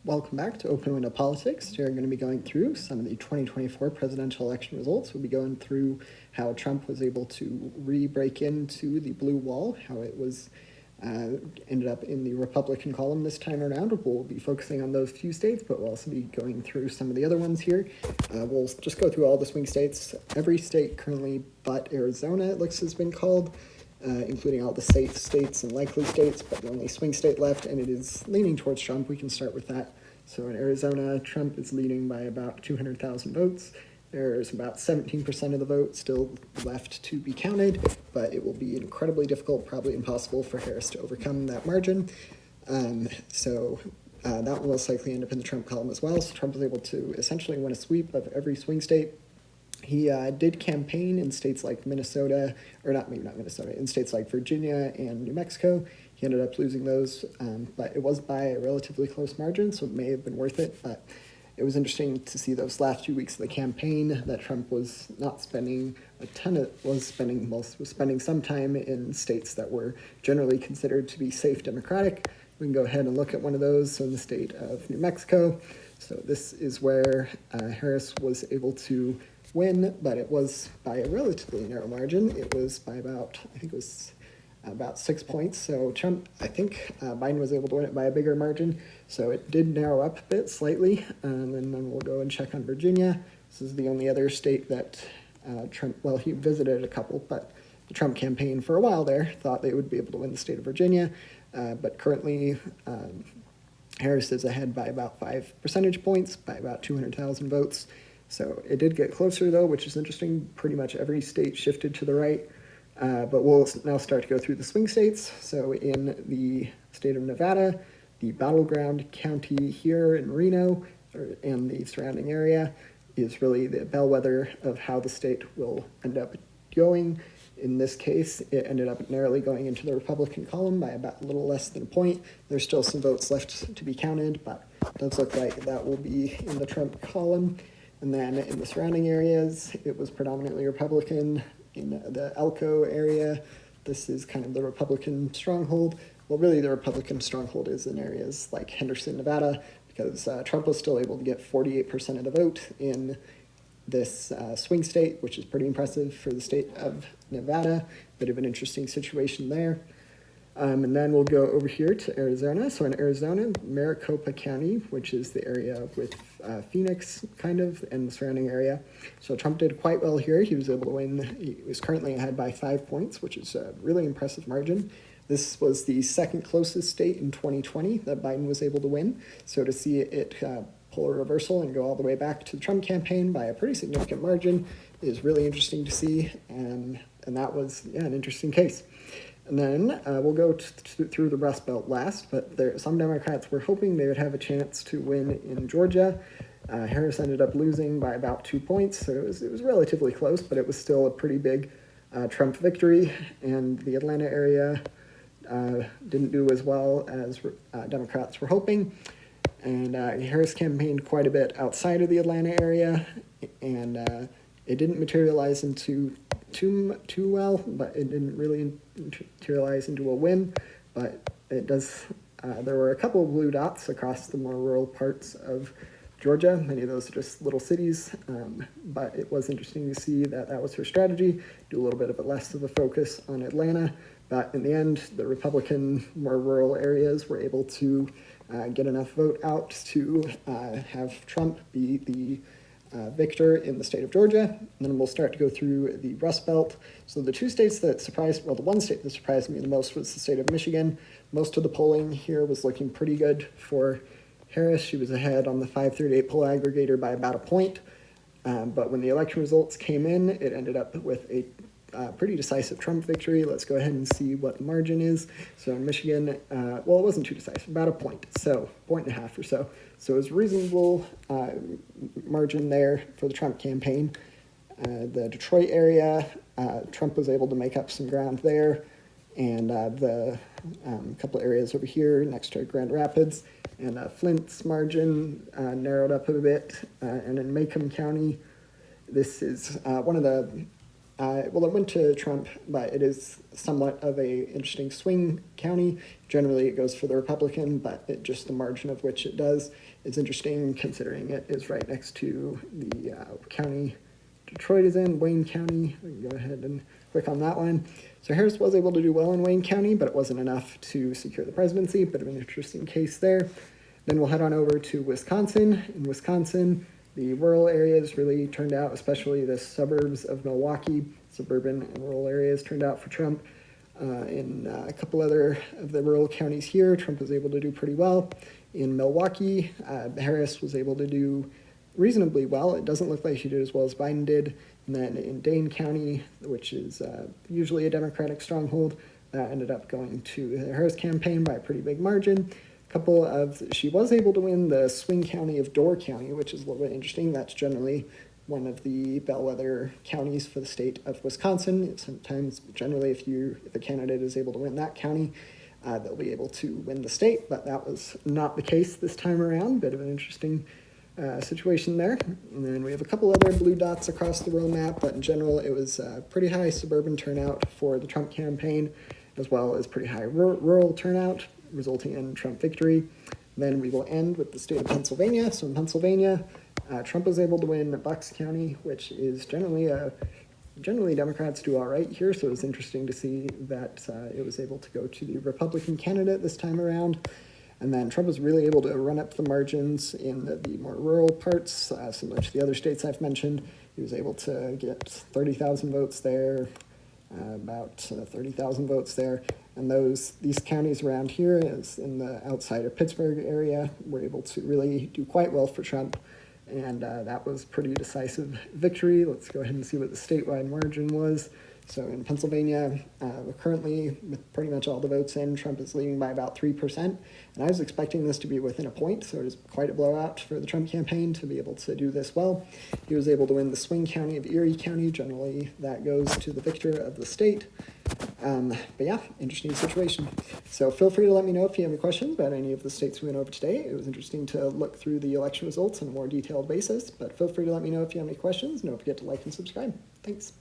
Welcome back to Open Window Politics. Today we're going to be going through some of the 2024 presidential election results. We'll be going through how Trump was able to re-break into the blue wall, how it was ended up in the Republican column this time around. We'll be focusing on those few states, but we'll also be going through some of the other ones here. We'll just go through all the swing states. Every state currently but Arizona, it looks, has been called. Including all the safe states and likely states, but the only swing state left, and it is leaning towards Trump. We can start with that. So in Arizona, Trump is leading by about 200,000 votes. There's about 17% of the vote still left to be counted, but it will be incredibly difficult, probably impossible for Harris to overcome that margin. That will most likely end up in the Trump column as well. So Trump was able to essentially win a sweep of every swing state. He did campaign in states like Minnesota, or not Minnesota, in states like Virginia and New Mexico. He ended up losing those, but it was by a relatively close margin, so it may have been worth it. But it was interesting to see those last few weeks of the campaign that Trump was not spending a ton of, was spending some time in states that were generally considered to be safe Democratic. We can go ahead and look at one of those. So in the state of New Mexico, so this is where Harris was able to win, but it was by a relatively narrow margin. It was by about 6 points. So Trump, Biden was able to win it by a bigger margin. So it did narrow up a bit slightly. And then we'll go and check on Virginia. This is the only other state that Trump, well, he visited a couple, but the Trump campaign for a while there thought they would be able to win the state of Virginia. But currently, Harris is ahead by about 5 percentage points, by about 200,000 votes. So it did get closer, though, which is interesting. Pretty much every state shifted to the right. But we'll now start to go through the swing states. So in the state of Nevada, the battleground county here in Reno and the surrounding area is really the bellwether of how the state will end up going. In this case, it ended up narrowly going into the Republican column by about a little less than a point. There's still some votes left to be counted, but it does look like that will be in the Trump column. And then in the surrounding areas, it was predominantly Republican. In the Elko area, this is kind of the Republican stronghold. Well, really the Republican stronghold is in areas like Henderson, Nevada, because Trump was still able to get 48% of the vote in this swing state, which is pretty impressive for the state of Nevada. Bit of an interesting situation there. And then we'll go over here to Arizona. So in Arizona, Maricopa County, which is the area with Phoenix, kind of, and the surrounding area. So Trump did quite well here. He was able to win. He was currently ahead by 5 points, which is a really impressive margin. This was the second closest state in 2020 that Biden was able to win. So to see it pull a reversal and go all the way back to the Trump campaign by a pretty significant margin is really interesting to see. And that was, an interesting case. And then we'll go through the Russ Belt last, but some Democrats were hoping they would have a chance to win in Georgia. Harris ended up losing by about 2 points, so it was relatively close, but it was still a pretty big Trump victory. And the Atlanta area didn't do as well as Democrats were hoping. And Harris campaigned quite a bit outside of the Atlanta area, and it didn't materialize into too well, but it didn't really materialize into a win. But it does. There were a couple of blue dots across the more rural parts of Georgia. Many of those are just little cities, but it was interesting to see that was her strategy. Do a little bit of less of a focus on Atlanta, but in the end, the Republican more rural areas were able to get enough vote out to have Trump be the victor in the state of Georgia. And then we'll start to go through the Rust Belt. So the two states that the one state that surprised me the most was the state of Michigan. Most of the polling here was looking pretty good for Harris. She was ahead on the 538 poll aggregator by about a point. But when the election results came in, it ended up with a pretty decisive Trump victory. Let's go ahead and see what the margin is. So in Michigan, it wasn't too decisive, about a point, so 1.5 or so. So it was a reasonable margin there for the Trump campaign. The Detroit area, Trump was able to make up some ground there, and the couple areas over here next to Grand Rapids, and Flint's margin narrowed up a bit. And in Macomb County, this is one of the Well, it went to Trump, but it is somewhat of a interesting swing county. Generally, it goes for the Republican, but just the margin of which it does is interesting, considering it is right next to the county Detroit is in, Wayne County. We can go ahead and click on that one. So Harris was able to do well in Wayne County, but it wasn't enough to secure the presidency. Bit of an interesting case there. Then we'll head on over to Wisconsin. In Wisconsin, the rural areas really turned out, especially the suburbs of Milwaukee, suburban and rural areas turned out for Trump. In a couple other of the rural counties here, Trump was able to do pretty well. In Milwaukee, Harris was able to do reasonably well. It doesn't look like she did as well as Biden did. And then in Dane County, which is usually a Democratic stronghold, that ended up going to the Harris campaign by a pretty big margin. She was able to win the swing county of Door County, which is a little bit interesting. That's generally one of the bellwether counties for the state of Wisconsin. Sometimes, generally, if a candidate is able to win that county, they'll be able to win the state, but that was not the case this time around. Bit of an interesting situation there. And then we have a couple other blue dots across the rural map, but in general, it was pretty high suburban turnout for the Trump campaign, as well as pretty high rural turnout, resulting in Trump victory. Then we will end with the state of Pennsylvania. So in Pennsylvania, Trump was able to win Bucks County, which is generally Democrats do all right here. So it was interesting to see that it was able to go to the Republican candidate this time around. And then Trump was really able to run up the margins in the more rural parts, similar to the other states I've mentioned. He was able to get 30,000 votes there, about 30,000 votes there. And these counties around here, is in the outside of Pittsburgh area, were able to really do quite well for Trump. And that was pretty decisive victory. Let's go ahead and see what the statewide margin was. So in Pennsylvania, currently, with pretty much all the votes in, Trump is leading by about 3%. And I was expecting this to be within a point, so it is quite a blowout for the Trump campaign to be able to do this well. He was able to win the swing county of Erie County. Generally, that goes to the victor of the state. But yeah, interesting situation. So feel free to let me know if you have any questions about any of the states we went over today. It was interesting to look through the election results on a more detailed basis, but feel free to let me know if you have any questions. Don't forget to like and subscribe. Thanks.